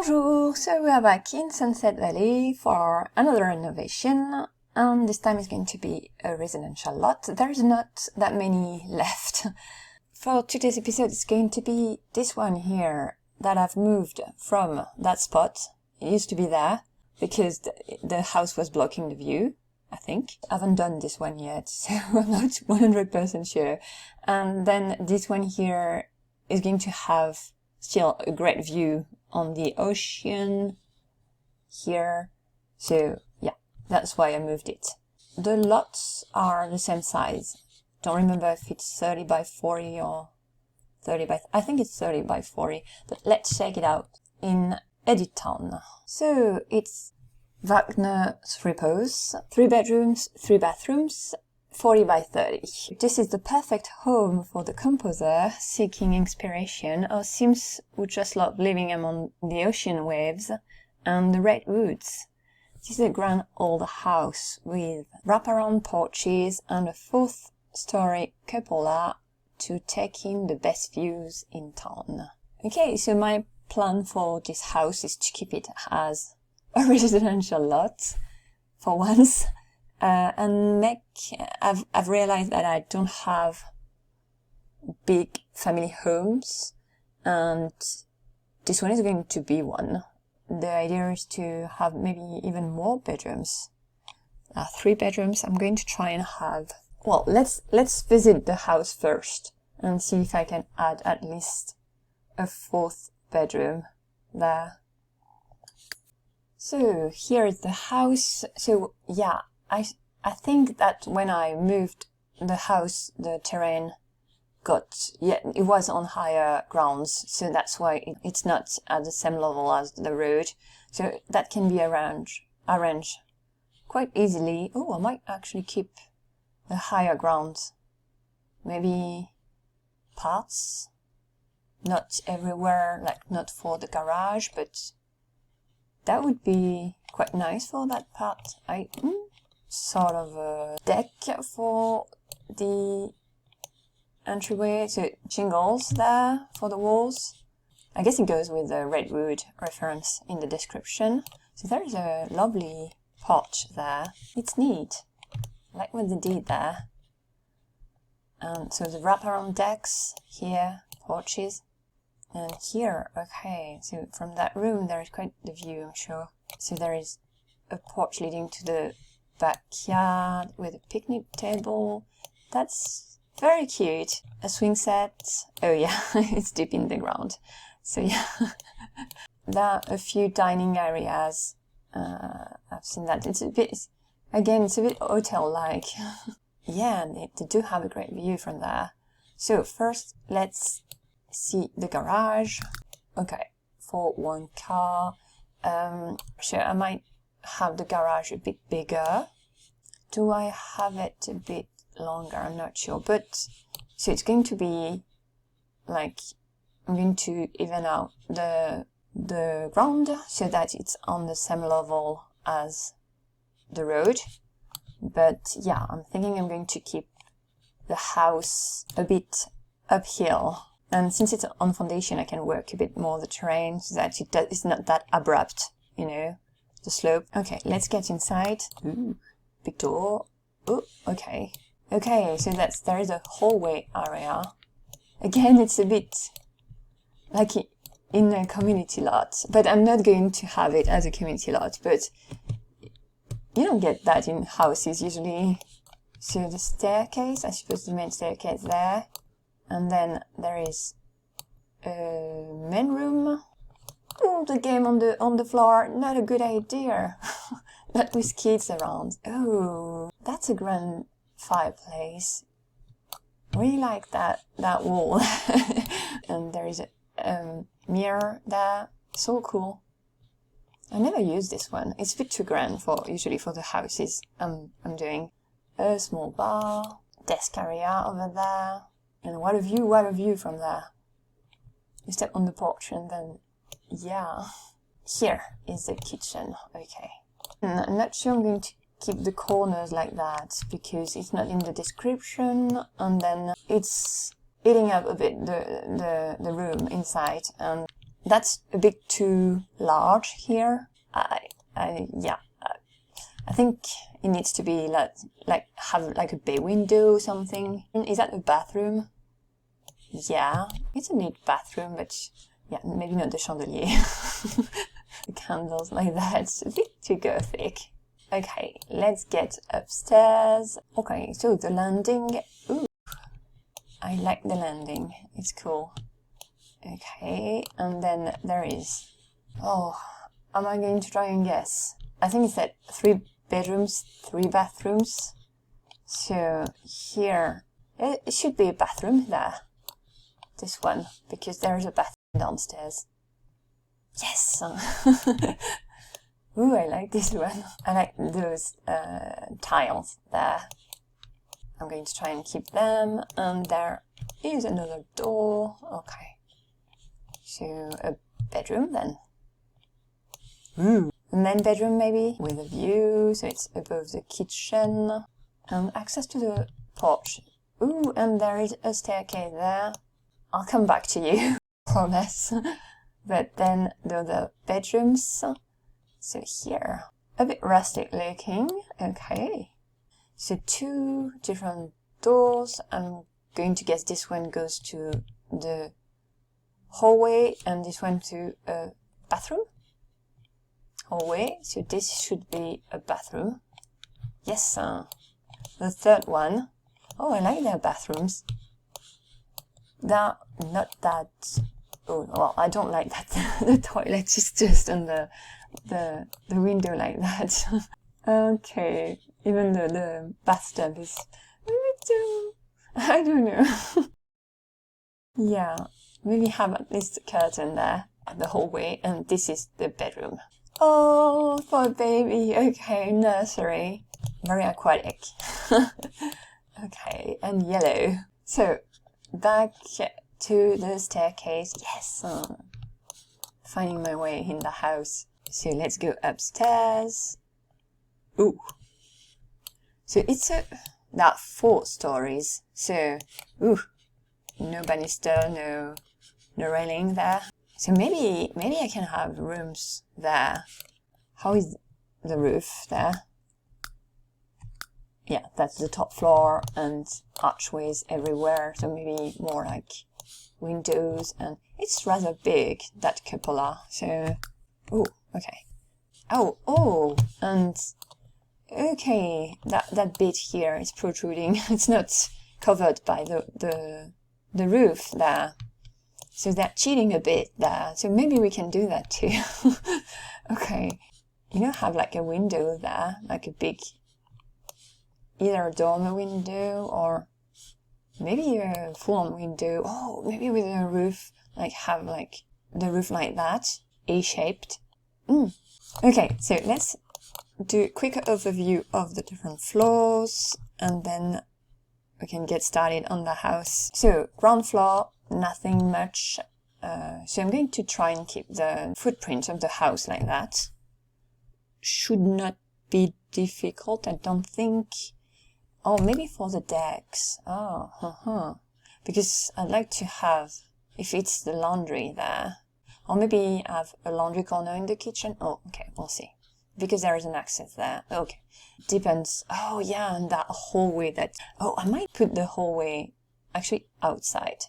Bonjour! So we are back in Sunset Valley for another renovation, and this time it's going to be a residential lot. There's not that many left. For today's episode it's going to be this one here that I've moved from that spot. It used to be there because the house was blocking the view, I think. I haven't done this one yet, so I'm not 100% sure. And then this one here is going to have still a great view on the ocean here. So yeah, that's why I moved it. The lots are the same size. Don't remember if it's 30 by 40 or 30 by... I think it's 30 by 40, but let's check it out in Edit Town. So it's Wagner's Repose, 3 bedrooms, 3 bathrooms, 40 by 30. This is the perfect home for the composer seeking inspiration, or SIMS who just love living among the ocean waves and the redwoods. This is a grand old house with wraparound porches and a 4th-story cupola to take in the best views in town. Okay, so my plan for this house is to keep it as a residential lot for once. And I've realized that I don't have big family homes, and this one is going to be one. The idea is to have maybe even more bedrooms. 3 bedrooms. I'm going to try and have... Well, let's visit the house first and see if I can add at least a 4th bedroom there. So here is the house. So yeah, I think that when I moved the house, the terrain it was on higher grounds, so that's why it's not at the same level as the road. So that can be arranged quite easily. Oh, I might actually keep the higher grounds. Maybe parts, not everywhere, like not for the garage, but that would be quite nice for that part. Sort of a deck for the entryway, so shingles there for the walls. I guess it goes with the redwood reference in the description. So there is a lovely porch there. It's neat. I like what they did there. And so the wraparound decks here, porches, and here, okay, so from that room there is quite the view, I'm sure. So there is a porch leading to the backyard with a picnic table. That's very cute. A swing set. Oh yeah, it's deep in the ground. So yeah. There are a few dining areas. I've seen that. It's a bit hotel-like. Yeah, they do have a great view from there. So first, let's see the garage. Okay, for 1 car. Sure, I might have the garage a bit bigger. Do I have it a bit longer? I'm not sure, but so it's going to be like, I'm going to even out the ground so that it's on the same level as the road. But yeah, I'm thinking I'm going to keep the house a bit uphill, and since it's on foundation I can work a bit more the terrain so that it's not that abrupt, you know, the slope. Okay, let's get inside. Ooh, big door. Oh, okay. Okay, so there is a hallway area. Again, it's a bit like in a community lot, but I'm not going to have it as a community lot, but you don't get that in houses usually. So the staircase, I suppose the main staircase there, and then there is a main room. Oh, the game on the floor, not a good idea. Not with kids around. Oh, that's a grand fireplace. Really like that wall. And there is a mirror there. So cool. I never use this one. It's a bit too grand usually for the houses I'm doing. A small bar, desk area over there. And what a view from there. You step on the porch and then, yeah. Here is the kitchen. Okay. I'm not sure I'm going to keep the corners like that because it's not in the description, and then it's eating up a bit the room inside, and that's a bit too large here. Yeah, I think it needs to be like have like a bay window or something. Is that a bathroom? Yeah, it's a neat bathroom, but yeah, maybe not the chandelier. The candles like that, it's a bit too gothic. Okay, let's get upstairs. Okay, so the landing. Ooh, I like the landing. It's cool. Okay, and then there is... Oh, am I going to try and guess? I think it's that 3 bedrooms, 3 bathrooms. So here, it should be a bathroom there. This one, because there is a bathroom downstairs. Yes! Ooh, I like this one. I like those tiles there. I'm going to try and keep them. And there is another door. Okay. So a bedroom then. Ooh. A main bedroom maybe, with a view, so it's above the kitchen. And access to the porch. Ooh, and there is a staircase there. I'll come back to you, promise. But then the other bedrooms. So here, a bit rustic looking. Okay. So 2 different doors. I'm going to guess this one goes to the hallway and this one to a bathroom. Hallway, so this should be a bathroom. Yes, the 3rd one. Oh, I like their bathrooms. They're not that... Oh, well, I don't like that. The toilet is just on the window like that. Okay, even the bathtub is a bit too... I don't know. Yeah, maybe have at least a curtain there at the hallway, and this is the bedroom. Oh, for a baby. Okay, nursery. Very aquatic. Okay, and yellow. So, back to the staircase. Yes! Finding my way in the house. So let's go upstairs. Ooh. So it's there are 4 stories. So, ooh, no banister, no railing there. So maybe I can have rooms there. How is the roof there? Yeah, that's the top floor and archways everywhere. So maybe more like windows, and it's rather big, that cupola. So, oh, okay. Oh, and okay, that bit here is protruding. It's not covered by the roof there. So they're cheating a bit there. So maybe we can do that too. Okay. You know, have like a window there, like a big, either a dormer window or maybe a full-on window. Oh, maybe with a roof, like have like the roof like that, A-shaped. Okay, so let's do a quick overview of the different floors and then we can get started on the house. So ground floor, nothing much. So I'm going to try and keep the footprint of the house like that. Should not be difficult, I don't think. Oh, maybe for the decks. Oh, because I'd like to have, if it's the laundry there, or maybe have a laundry corner in the kitchen. Oh, okay, we'll see. Because there is an access there. Okay, depends. Oh yeah, and that hallway that... Oh, I might put the hallway actually outside.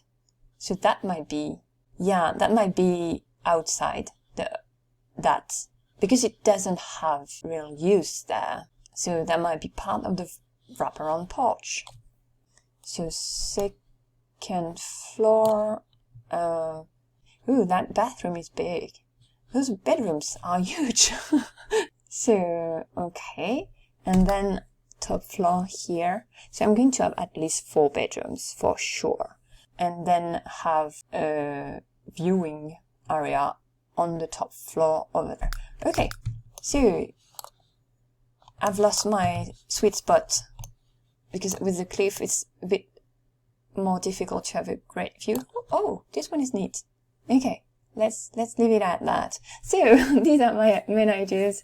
So that might be... Yeah, that might be outside. That. Because it doesn't have real use there. So that might be part of the wraparound porch. So 2nd floor... Ooh, that bathroom is big. Those bedrooms are huge. So, okay. And then top floor here. So I'm going to have at least 4 bedrooms for sure. And then have a viewing area on the top floor over there. Okay, so I've lost my sweet spot because with the cliff it's a bit more difficult to have a great view. Oh, this one is neat. Okay, let's leave it at that. So these are my main ideas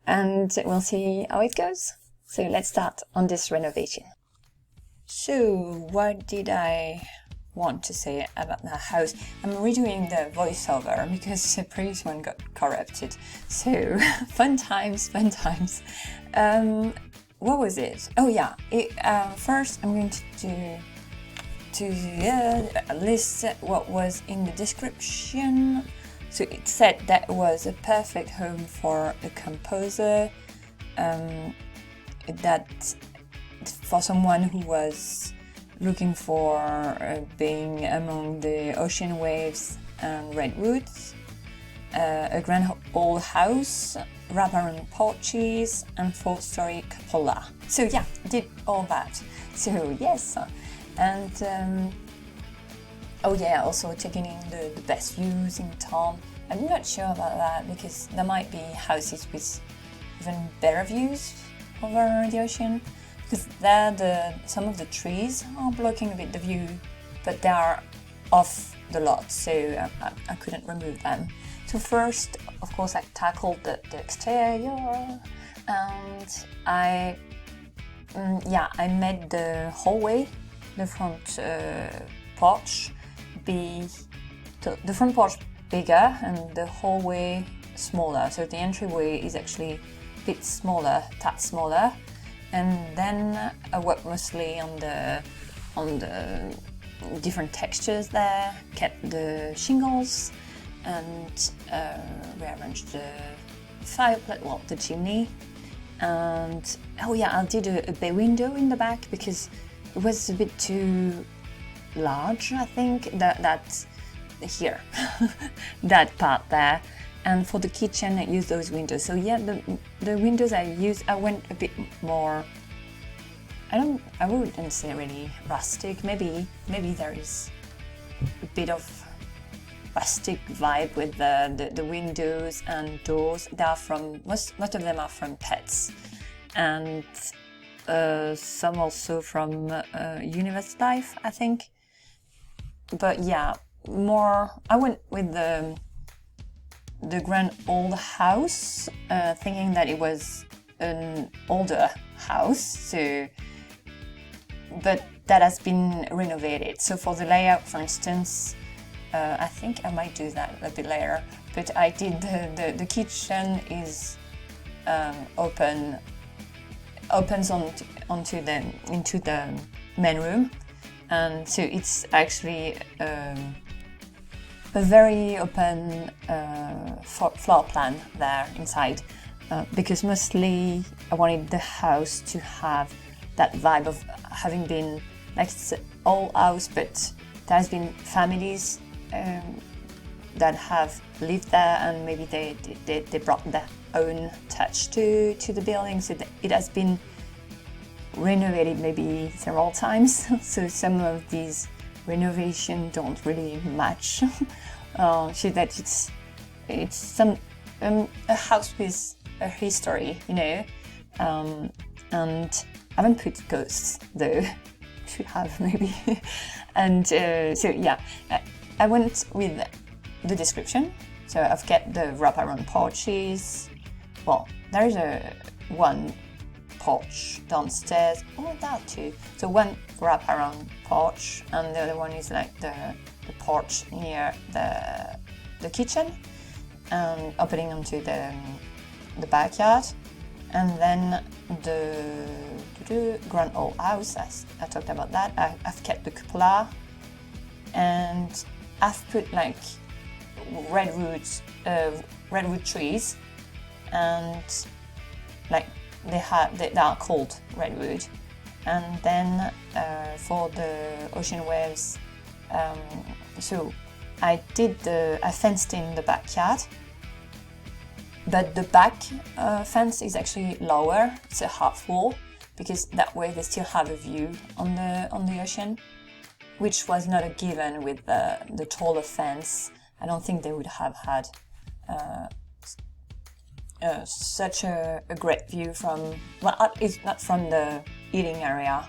and we'll see how it goes. So let's start on this renovation. So what did I want to say about the house. I'm redoing the voiceover because the previous one got corrupted. So fun times, fun times. What was it? Oh yeah, first I'm going to list what was in the description. So it said that it was a perfect home for a composer, that for someone who was looking for being among the ocean waves and redwoods, a grand old house, wraparound porches, and 4-story cupola. So yeah, did all that. So yes, and oh yeah, also taking in the best views in town. I'm not sure about that because there might be houses with even better views over the ocean. Because there, some of the trees are blocking a bit the view, but they are off the lot, so I couldn't remove them. So first, of course, I tackled the exterior, and I made the hallway, the front porch, the front porch bigger and the hallway smaller. So the entryway is actually a bit smaller, tad smaller. And then I worked mostly on the different textures there, kept the shingles, and rearranged the fireplace, well, the chimney. And oh yeah, I did a bay window in the back because it was a bit too large, I think, that here, that part there. And for the kitchen, I used those windows. So yeah, the windows I used, I went a bit more, I wouldn't say really rustic. Maybe there is a bit of rustic vibe with the windows and doors. They are from, most of them are from pets. And some also from University Life, I think. But yeah, I went with the grand old house, thinking that it was an older house, so, but that has been renovated. So for the layout, for instance, I think I might do that a bit later, but I did the kitchen is opens into the main room, and so it's actually a very open floor plan there inside, because mostly I wanted the house to have that vibe of having been, like, it's an old house, but there has been families that have lived there, and maybe they brought their own touch to the building, so it has been renovated maybe several times. So some of these renovation don't really match. So that it's some a house with a history, you know, and I haven't put ghosts though. Should have maybe. And so yeah, I went with the description. So I've got the wraparound porches. Well, there is one porch downstairs. Oh, that too. So one wraparound porch, and the other one is like the porch near the kitchen, opening onto the backyard, and then the grand old house. I talked about that. I've kept the cupola, and I've put like redwood trees, and like they are called redwood. And then for the ocean waves, so I fenced in the backyard, but the back fence is actually lower. It's a half wall, because that way they still have a view on the ocean, which was not a given with the taller fence. I don't think they would have had such a great view from, well, it's not from the eating area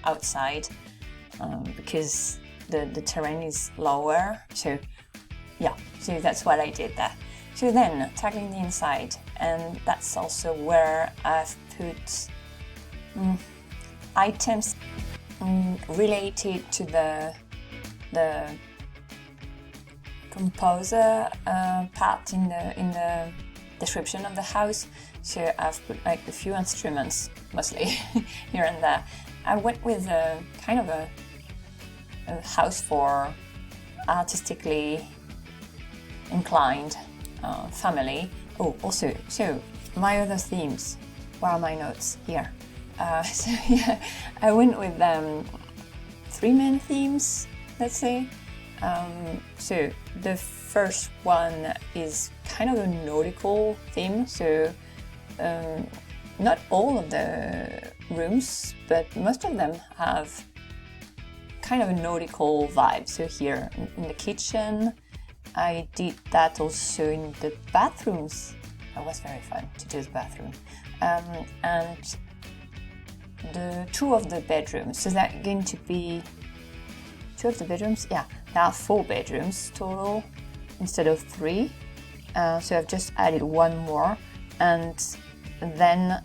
outside, because the terrain is lower. So yeah, so that's what I did there. So then tackling the inside, and that's also where I've put items. related to the composer part in the description of the house. So I've put like a few instruments, mostly here and there. I went with a kind of a house for artistically inclined family. Oh, also, so my other themes. Where are my notes? Here. So yeah, I went with 3 main themes, let's say. So the first one is kind of a nautical theme. So not all of the rooms, but most of them have kind of a nautical vibe. So here in the kitchen, I did that also in the bathrooms. It was very fun to do the bathroom. And the 2 of the bedrooms, so that's going to be 2 of the bedrooms? Yeah, there are 4 bedrooms total instead of 3. So I've just added 1 more. And then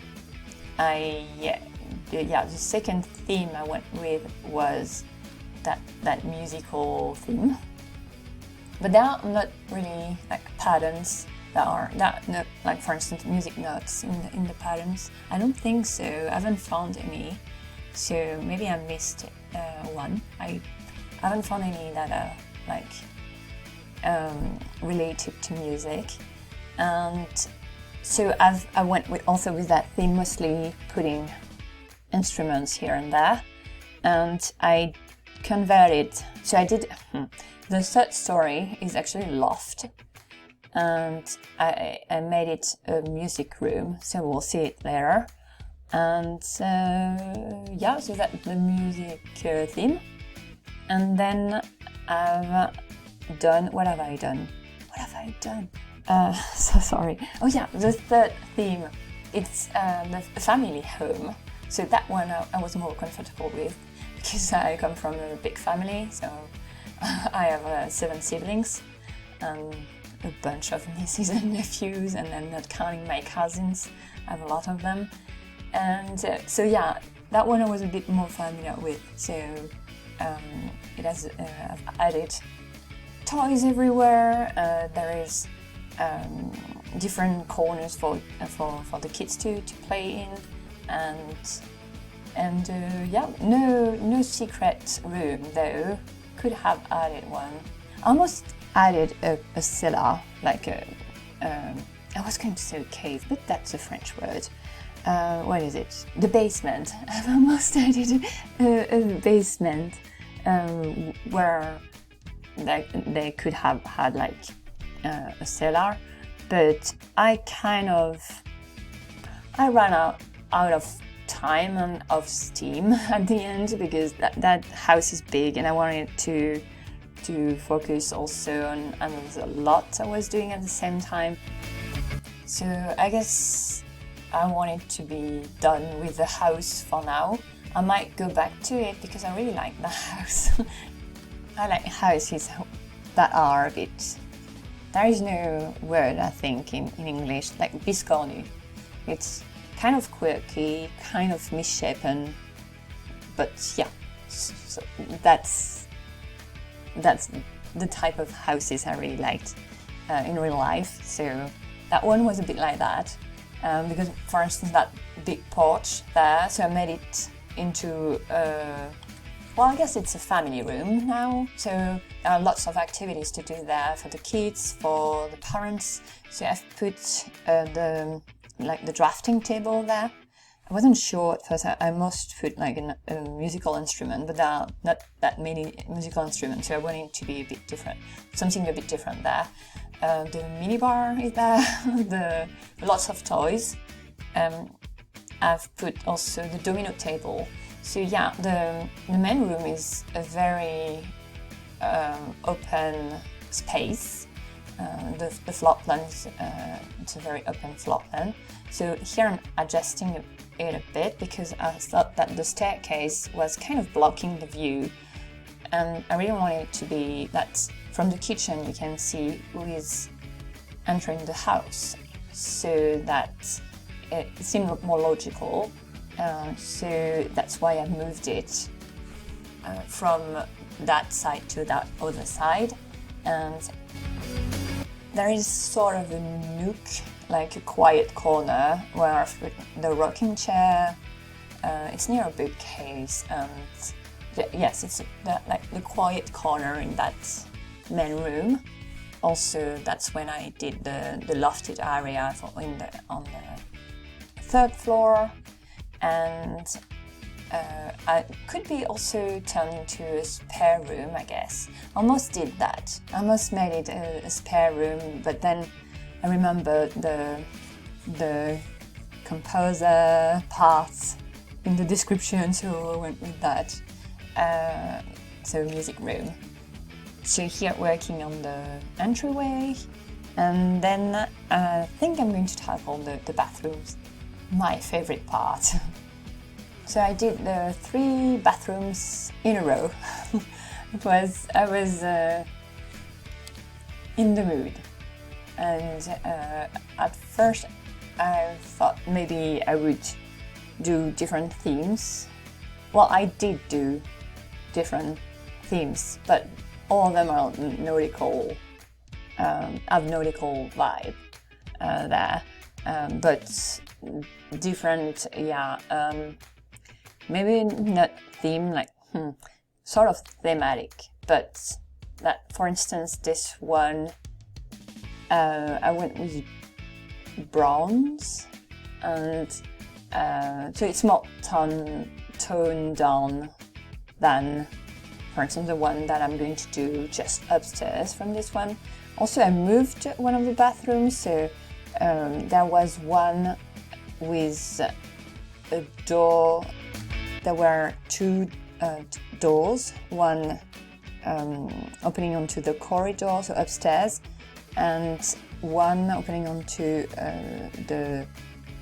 the second theme I went with was that musical theme. But there are not really like patterns that like, for instance, music notes in the patterns. I don't think so. I haven't found any. So maybe I missed one. I haven't found any that are like related to music. And so I went also with that theme, mostly putting instruments here and there. And I converted. So I did. The third story is actually a loft. And I made it a music room, so we'll see it later. And yeah, so that's the music theme. And then I've done, what have I done? So sorry. Oh yeah, the third theme, it's the family home. So that one I was more comfortable with because I come from a big family, so I have 7 siblings. A bunch of nieces and nephews, and then not counting my cousins, I have a lot of them. And so yeah, that one I was a bit more familiar with. So it has I've added toys everywhere. There is different corners for the kids to play in, and yeah, no secret room though. Could have added one. Almost added a cellar, like I was going to say a cave, but that's a French word. What is it? The basement. I've almost added a basement where they could have had like a cellar, but I ran out of time and of steam at the end because that house is big and I wanted to focus also on, and there was a lot I was doing at the same time. So I guess I wanted to be done with the house for now. I might go back to it because I really like the house. I like houses that are a bit... There is no word, I think, in English, like biscornu. It's kind of quirky, kind of misshapen, but yeah, so that's the type of houses I really liked in real life. So that one was a bit like that, because for instance that big porch there, so I made it into well, I guess it's a family room now, so there are lots of activities to do there for the kids, for the parents. So I've put the drafting table there. I wasn't sure at first. I must put like a musical instrument, but there are not that many musical instruments, so I wanted to be a bit different, something a bit different there. The minibar is there, lots of toys. I've put also the domino table. So yeah, the main room is a very open space. The floor plan is it's a very open floor plan. So here I'm adjusting it a bit because I thought that the staircase was kind of blocking the view, and I really wanted it to be that from the kitchen you can see who is entering the house, so that it seemed more logical. So that's why I moved it from that side to that other side, and there is sort of a nook, like a quiet corner where I've put the rocking chair. It's near a bookcase, and yes, it's like the quiet corner in that main room. Also, that's when I did the lofted area on the third floor, and I could be also turned into a spare room, I guess. Almost did that. Almost made it a spare room, but then I remembered the composer parts in the description, so I went with that. So music room. So here working on the entryway, and then I think I'm going to tackle the bathrooms, my favorite part. So I did the 3 bathrooms in a row. I was in the mood, and at first I thought maybe I would do different themes. Well, I did do different themes, but all of them are nautical, have nautical vibe there, but different, maybe not theme, like sort of thematic, but that, for instance, this one, I went with bronze, and so it's more toned down than, for instance, the one that I'm going to do just upstairs from this one. Also, I moved one of the bathrooms, so there was one with a door. There were 2 doors, one opening onto the corridor, so upstairs, and one opening onto the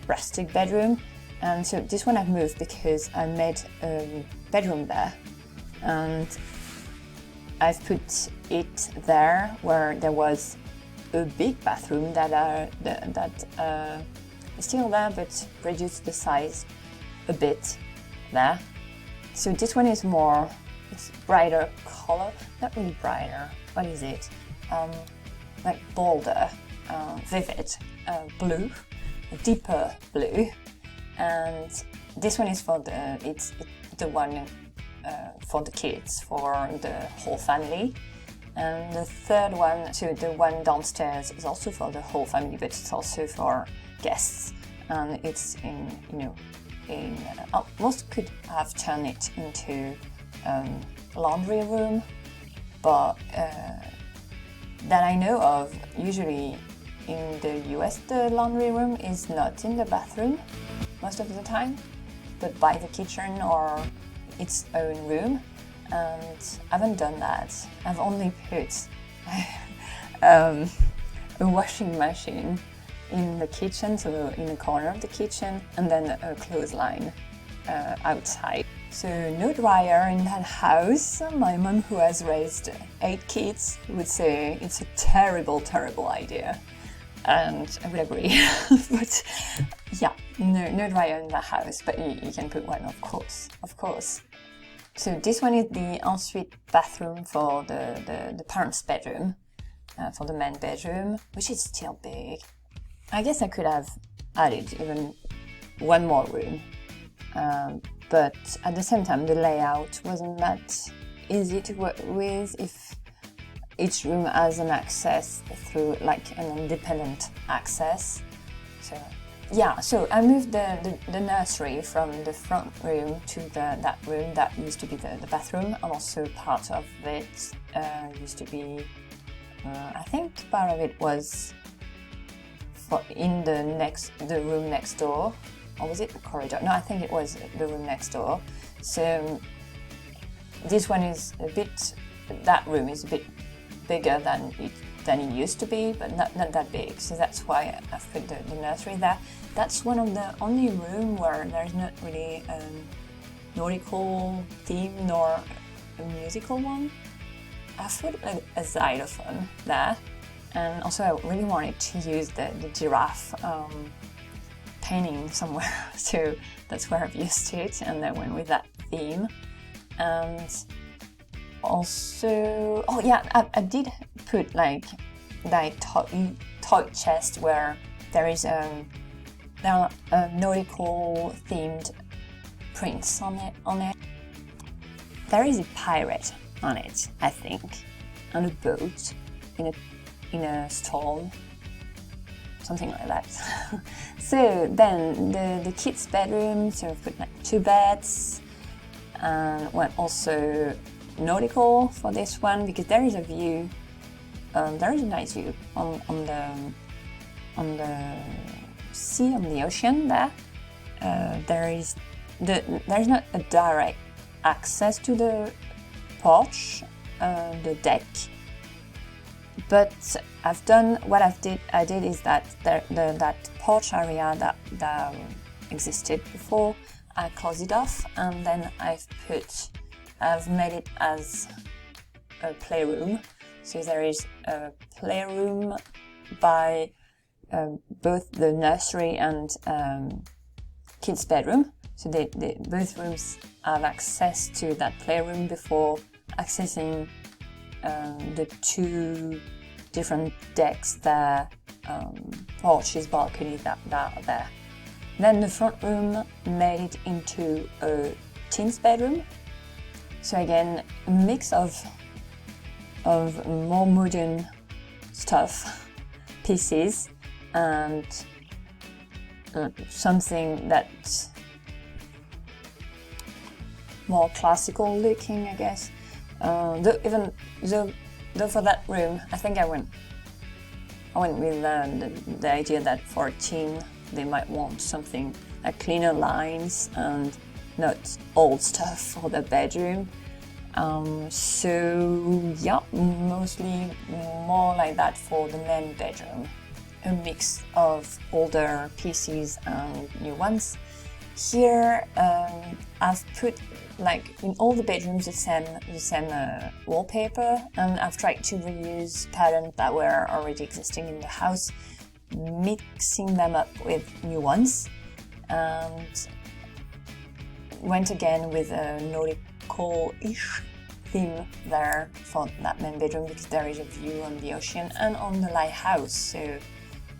rustic bedroom. And so this one I've moved because I made a bedroom there, and I've put it there where there was a big bathroom that is still there, but reduced the size a bit there. So this one is more, it's brighter color, not really brighter, what is it? Like bolder, vivid blue, a deeper blue. And this one is for it's the one for the kids, for the whole family. And the third one, so the one downstairs, is also for the whole family, but it's also for guests. And it's most could have turned it into laundry room, but that I know of, usually in the US the laundry room is not in the bathroom most of the time, but by the kitchen or its own room, and I haven't done that. I've only put a washing machine in the kitchen, so in the corner of the kitchen, and then a clothesline outside. So no dryer in that house. My mom, who has raised 8 kids, would say it's a terrible, terrible idea. And I would agree. But yeah, no dryer in the house, but you can put one, of course. So this one is the ensuite bathroom for the parents' bedroom, for the main bedroom, which is still big. I guess I could have added even one more room, but at the same time the layout wasn't that easy to work with if each room has an access through, like, an independent access. So yeah, so I moved the nursery from the front room to that room that used to be the bathroom, and also part of it used to be, I think part of it was in the room next door, or was it the corridor? No, I think it was the room next door. So this one is that room is a bit bigger than it used to be, but not that big. So that's why I've put the nursery there. That's one of the only room where there's not really a nautical theme nor a musical one. I've put a xylophone there. And also I really wanted to use the giraffe painting somewhere, so that's where I've used it, and I went with that theme. And also, oh yeah, I did put like toy chest where there are nautical themed prints on it. There is a pirate on it, I think, on a boat in a storm, something like that. So then the kids' bedroom, so I've put like 2 beds, and well, also nautical for this one because there is a view. There is a nice view on the sea, on the ocean there. There's not a direct access to the porch, the deck, but I did is that that porch area that existed before, I closed it off, and then I've made it as a playroom. So there is a playroom by both the nursery and kids' bedroom. So both rooms have access to that playroom before accessing the 2 different decks there, porches, balconies that are there. Then the front room made it into a teens' bedroom. So again, a mix of more modern stuff, pieces, and something that's more classical looking, I guess. Though for that room, I think I went with the idea that for a teen they might want something like cleaner lines and not old stuff for the bedroom. So yeah, mostly more like that for the main bedroom. A mix of older pieces and new ones. Here I've put like in all the bedrooms the same wallpaper, and I've tried to reuse patterns that were already existing in the house, mixing them up with new ones, and went again with a nautical-ish theme there for that main bedroom because there is a view on the ocean and on the lighthouse, so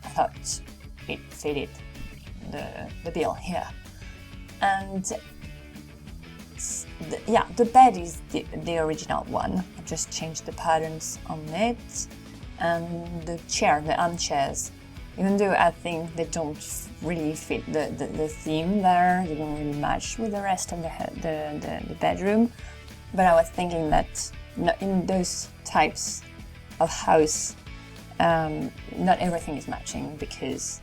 I thought it fitted the bill here. And the bed is the original one. I just changed the patterns on it, and the armchairs, even though I think they don't really fit the theme there, they don't really match with the rest of the bedroom. But I was thinking that in those types of house, not everything is matching because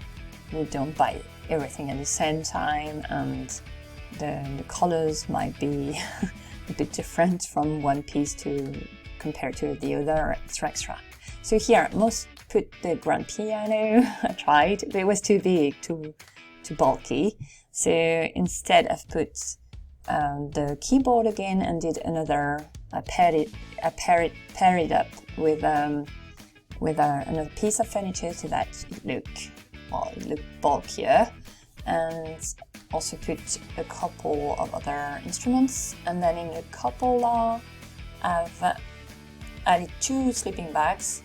we don't buy everything at the same time, and the colors might be a bit different from one piece compared to the other, extra. So here, most put the grand piano. I tried, but it was too big, too bulky. So instead, I've put the keyboard again and did another. I paired it up with another piece of furniture so that it looked bulkier, and also put a couple of other instruments. And then in a couple, I've added 2 sleeping bags,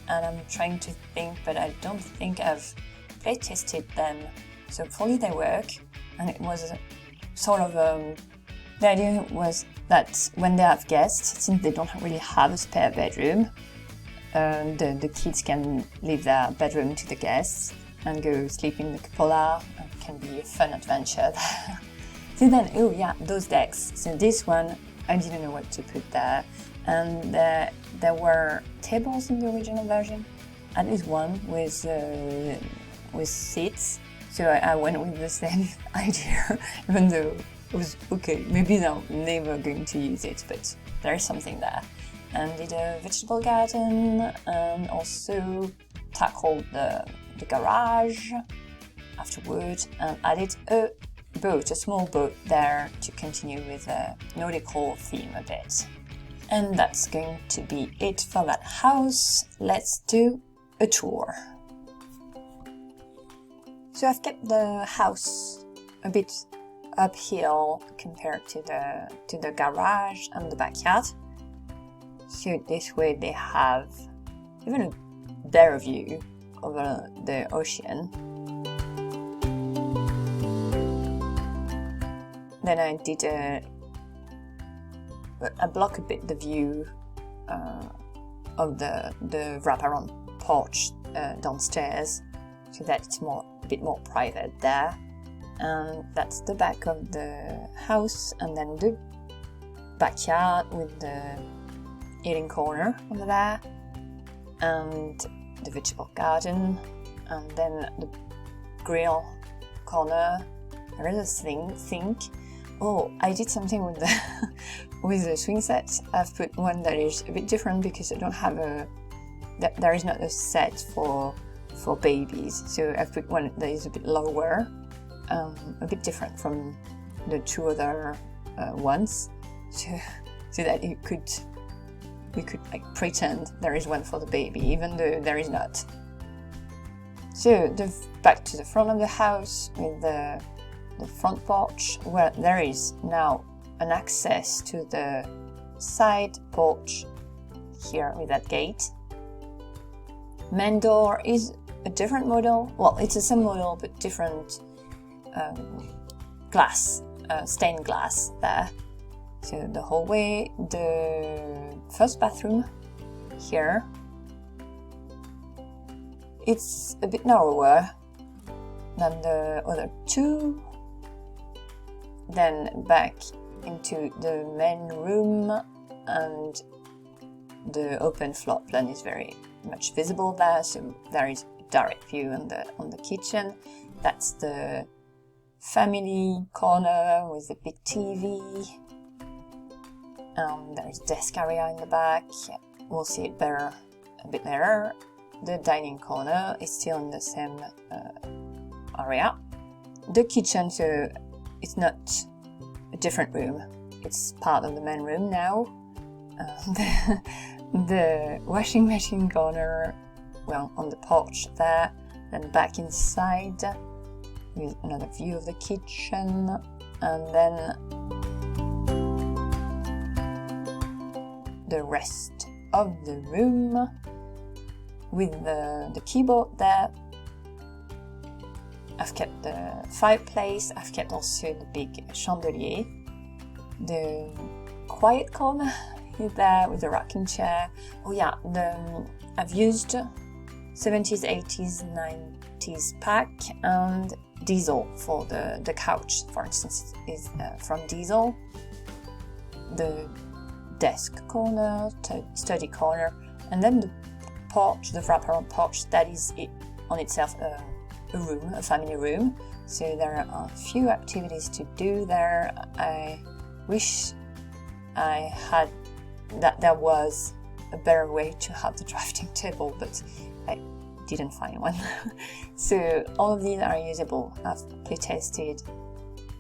and I'm trying to think, but I don't think I've play tested them, so hopefully they work. And it was sort of the idea was that when they have guests, since they don't really have a spare bedroom, the kids can leave their bedroom to the guests and go sleep in the cupola. It can be a fun adventure there. So then, oh yeah, those decks. So this one, I didn't know what to put there. And there were tables in the original version, at least one with seats. So I went with the same idea, even though it was okay, maybe I'm never going to use it, but there is something there. And did a vegetable garden, and also tackled the garage afterward, and added a small boat there to continue with a nautical theme a bit. And that's going to be it for that house. Let's do a tour. So I've kept the house a bit uphill compared to the garage and the backyard. So this way they have even a better view over the ocean. Then I did I block a bit the view of the wraparound porch downstairs, so that it's a bit more private there. And that's the back of the house, and then the backyard with the eating corner over there, and the vegetable garden, and then the grill corner. There is a sink. Oh, I did something with the with the swing set. I've put one that is a bit different because I don't have there is not a set for babies. So I've put one that is a bit lower, a bit different from the two other ones, so that we could like pretend there is one for the baby, even though there is not. So back to the front of the house with the front porch, where there is now an access to the side porch here with that gate. Main door is a different model. Well, it's the same model but different glass, stained glass there. So the hallway, the first bathroom here, it's a bit narrower than the other two. Then back into the main room, and the open floor plan is very much visible there, so there is a direct view on the kitchen. That's the family corner with the big TV. There is desk area in the back. We'll see it a bit later. The dining corner is still in the same area. The kitchen, so it's not a different room. It's part of the main room now. The washing machine corner, well, on the porch there. Then back inside with another view of the kitchen, and then the rest of the room with the keyboard there. I've kept the fireplace, I've kept also the big chandelier. The quiet corner is there with the rocking chair. Oh yeah, I've used 70s, 80s, 90s pack and Diesel for the couch, for instance, is from Diesel. The desk corner, study corner, and then the porch, the wraparound porch, that is it on itself a room, a family room. So there are a few activities to do there. I wish I had that there was a better way to have the drafting table, but I didn't find one. So all of these are usable. I've playtested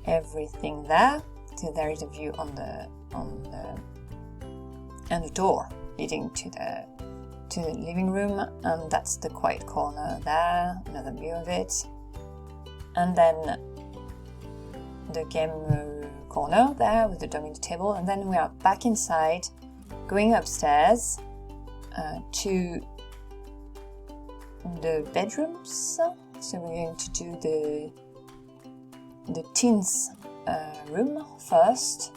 everything there. So there is a view on the door leading to the living room, and that's the quiet corner there, another view of it. And then the game corner there with the dining table, and then we are back inside, going upstairs to the bedrooms. So we're going to do the teens room first,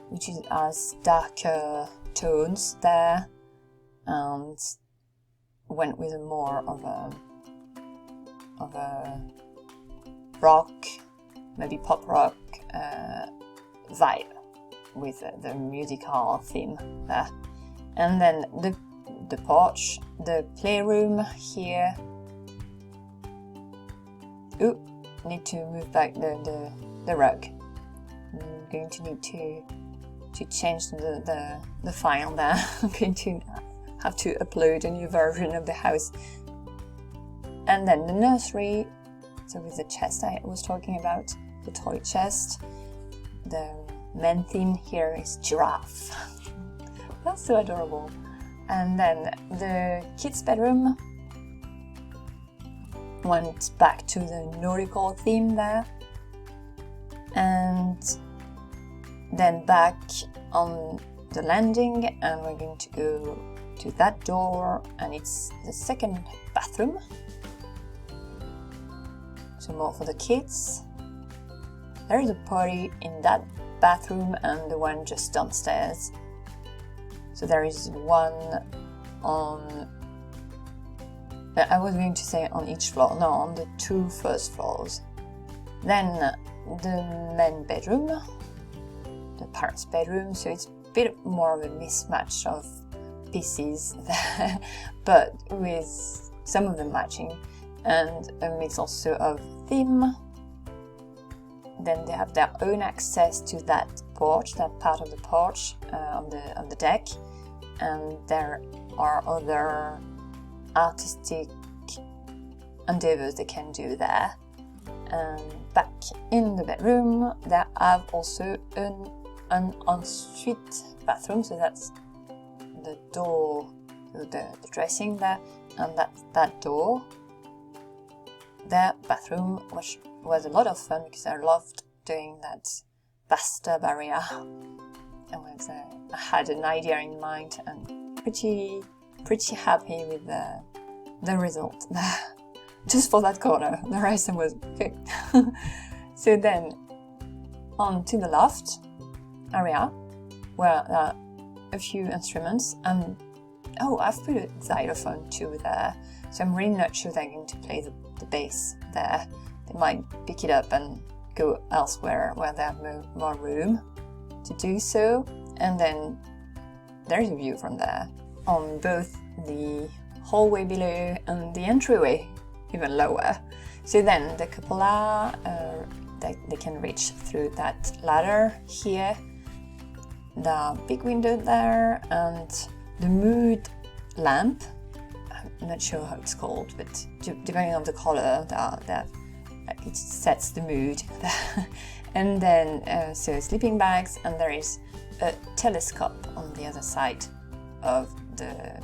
which has darker tones there, and went with a more of a rock, maybe pop rock vibe with the musical theme there. And then the porch, the playroom here. Ooh, need to move back the rug. I'm going to need to change the file there. I'm going to have to upload a new version of the house. And then the nursery, so with the chest I was talking about, the toy chest. The main theme here is giraffe. That's so adorable. And then the kids' bedroom went back to the nautical theme there. And Then back on the landing, and we're going to go to that door, and it's the second bathroom. So more for the kids. There is a potty in that bathroom and the one just downstairs. So there is one on, I was going to say on each floor, no, on the 2 first floors. Then the main bedroom, the parents' bedroom, so it's a bit more of a mismatch of pieces there, but with some of them matching, and a mix also of theme. Then they have their own access to that porch, that part of the porch on the deck, and there are other artistic endeavors they can do there. And back in the bedroom, they have also an ensuite bathroom, so that's the door, the dressing there, and that door. Their bathroom, which was a lot of fun because I loved doing that bathtub area. I had an idea in mind and pretty happy with the result there. Just for that corner, the rest was okay. So then on to the loft area where there are a few instruments, and I've put a xylophone too there, so I'm really not sure they're going to play the bass there. They might pick it up and go elsewhere where they have more room to do so. And then there's a view from there on both the hallway below and the entryway even lower. So then the cupola, they can reach through that ladder here. The big window there, and the mood lamp. I'm not sure how it's called, but depending on the color, it sets the mood. And then so sleeping bags, and there is a telescope on the other side of the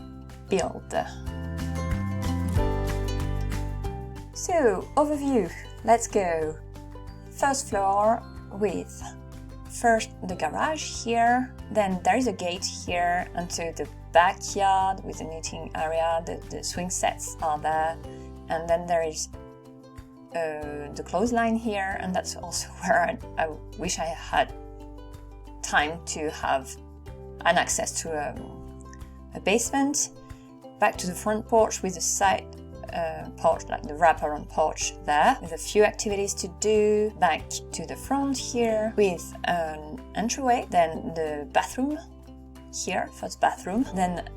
build. So overview, let's go. First floor with first the garage here, then there is a gate here, and so the backyard with the knitting area, the swing sets are there, and then there is the clothesline here, and that's also where I wish I had time to have an access to a basement. Back to the front porch with the side porch, like the wraparound porch there, with a few activities to do. Back to the front here with an entryway, then the bathroom here, first bathroom, then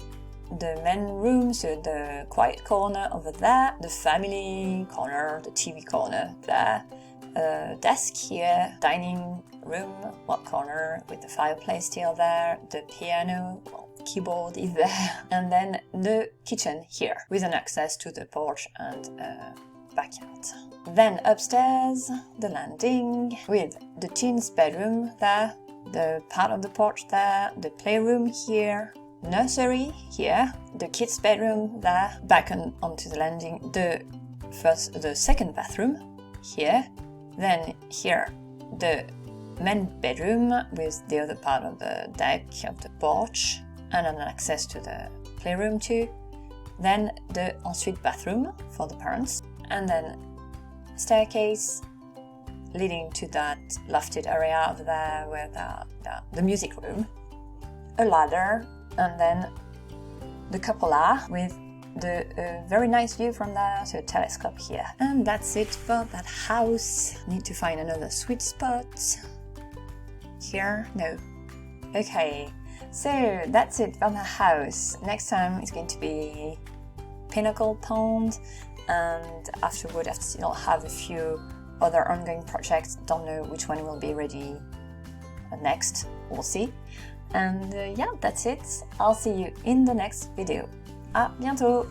the main room, so the quiet corner over there, the family corner, the TV corner there, desk here, dining room, one corner with the fireplace still there, the piano, keyboard is there, and then the kitchen here with an access to the porch and backyard. Then upstairs, the landing with the teens' bedroom there, the part of the porch there, the playroom here, nursery here, the kids' bedroom there, back onto the landing, the second bathroom here, then here the main bedroom with the other part of the deck of the porch and an access to the playroom too, then the ensuite bathroom for the parents, and then staircase leading to that lofted area over there where the music room, a ladder, and then the cupola with the very nice view from there, so a telescope here. And that's it for that house. Need to find another sweet spot. Here? No. Okay, so that's it for the house. Next time it's going to be Pinnacle Pond, and afterward I still have a few other ongoing projects. Don't know which one will be ready next, we'll see. And yeah, that's it. I'll see you in the next video. À bientôt!